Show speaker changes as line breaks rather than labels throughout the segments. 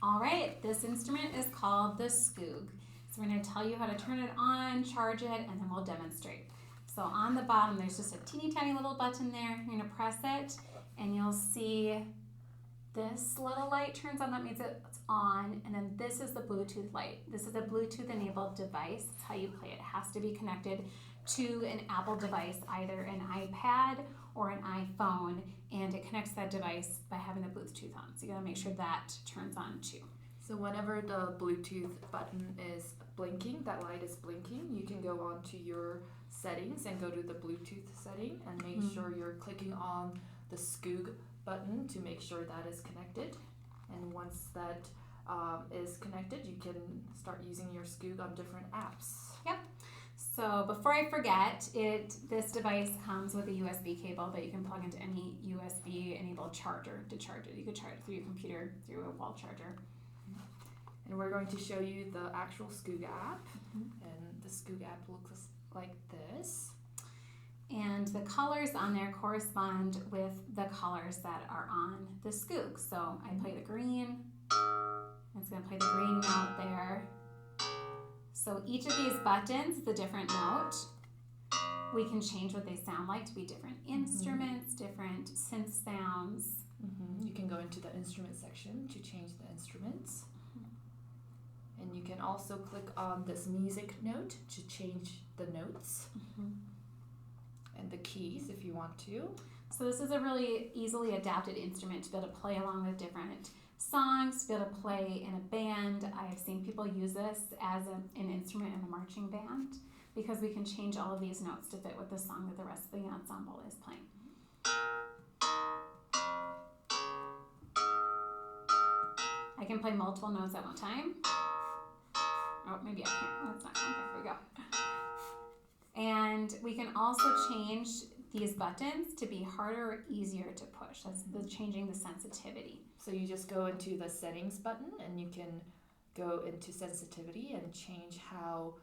All right, this instrument is called the Skoog. So we're going to tell you how to turn it on, charge it, and then we'll demonstrate. So on the bottom, there's just a teeny tiny little button there. You're going to press it, and you'll see this little light turns on. That means it's on. And then this is the Bluetooth light. This is a Bluetooth-enabled device. That's how you play it. It has to be connected to an Apple device, either an iPad or an iPhone, and it connects that device by having the Bluetooth on. So you gotta make sure that turns on too.
So whenever the Bluetooth button is blinking, that light is blinking, you can go on to your settings and go to the Bluetooth setting and make sure you're clicking on the Skoog button to make sure that is connected. And once that is connected, you can start using your Skoog on different apps.
Yep. So before I forget, this device comes with a USB cable that you can plug into any USB-enabled charger to charge it. You could charge it through your computer, through a wall charger.
And we're going to show you the actual Skoog app. And the Skoog app looks like this.
And the colors on there correspond with the colors that are on the Skoog. So I play the green. It's going to play the green note there. So each of these buttons is a different note. We can change what they sound like to be different instruments, different synth sounds.
You can go into the instrument section to change the instruments. And you can also click on this music note to change the notes and the keys if you want to.
So this is a really easily adapted instrument to be able to play along with different songs, to be able to play in a band. I've seen people use this as an instrument in a marching band because we can change all of these notes to fit with the song that the rest of the ensemble is playing. I can play multiple notes at one time. Oh, maybe I can't. That's not going. There we go. And we can also change these buttons to be harder or easier to push. That's changing the sensitivity.
So you just go into the settings button and you can go into sensitivity and change how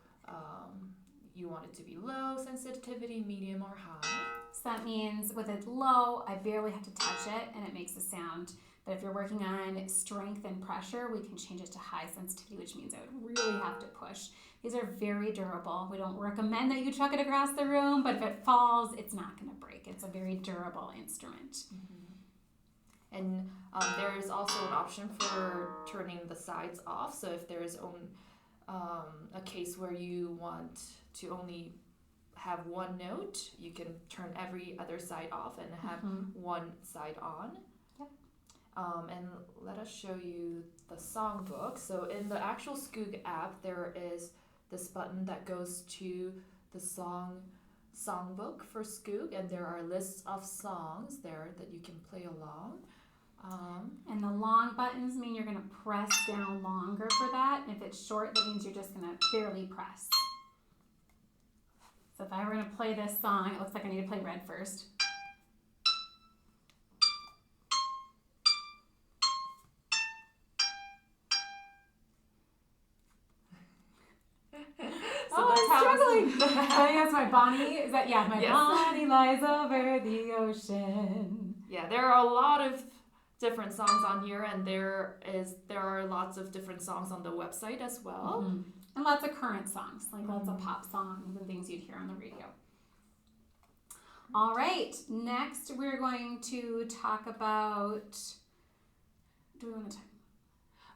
you want it to be low sensitivity, medium, or high.
So that means with it low, I barely have to touch it and it makes a sound. But if you're working on strength and pressure, we can change it to high sensitivity, which means I would really have to push. These are very durable. We don't recommend that you chuck it across the room, but if it falls, it's not going to break. It's a very durable instrument.
And there is also an option for turning the sides off. So if there is a case where you want to only have one note, you can turn every other side off and have one side on. And let us show you the songbook. So in the actual Skoog app, there is this button that goes to the songbook for Skoog, and there are lists of songs there that you can play along.
And the long buttons mean you're going to press down longer for that. And if it's short, that means you're just going to barely press. So if I were going to play this song, it looks like I need to play red first.
Struggling.
I think that's my Bonnie. Is that, yeah, my Bonnie lies over the ocean.
Yeah, there are a lot of different songs on here, and there are lots of different songs on the website as well.
And lots of current songs, like lots of pop songs and things you'd hear on the radio. All right, next we're going to talk about, do we want to talk?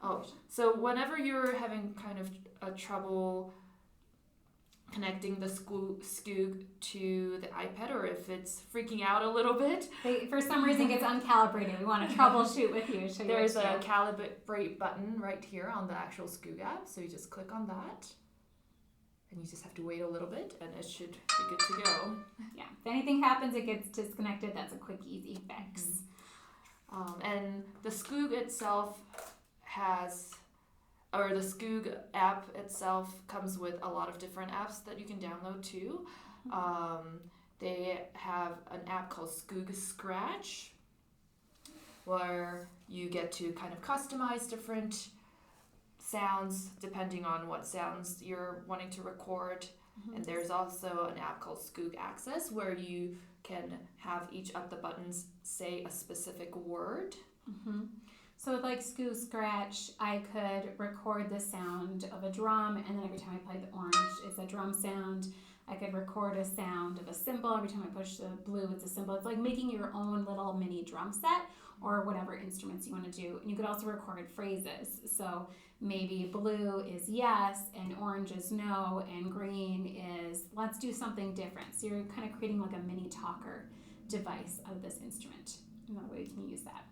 Oh, so whenever you're having kind of a trouble connecting the Skoog to the iPad, or if it's freaking out a little bit,
for some reason gets uncalibrated. We want to troubleshoot with you.
There's a calibrate button right here on the actual Skoog app, so you just click on that, and you just have to wait a little bit, and it should be good to go.
Yeah, if anything happens, it gets disconnected. That's a quick, easy fix.
And the Skoog itself the Skoog app itself comes with a lot of different apps that you can download too. They have an app called Skoog Scratch, where you get to kind of customize different sounds depending on what sounds you're wanting to record. And there's also an app called Skoog Access, where you can have each of the buttons say a specific word.
So with like Skoog Scratch, I could record the sound of a drum, and then every time I play the orange, it's a drum sound. I could record a sound of a cymbal. Every time I push the blue, it's a cymbal. It's like making your own little mini drum set or whatever instruments you want to do. And you could also record phrases. So maybe blue is yes, and orange is no, and green is let's do something different. So you're kind of creating like a mini talker device out of this instrument. Another way you can use that.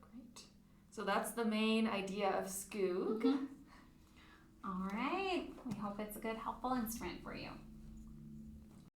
Great. So that's the main idea of Skoog.
Mm-hmm. All right. We hope it's a good, helpful instrument for you.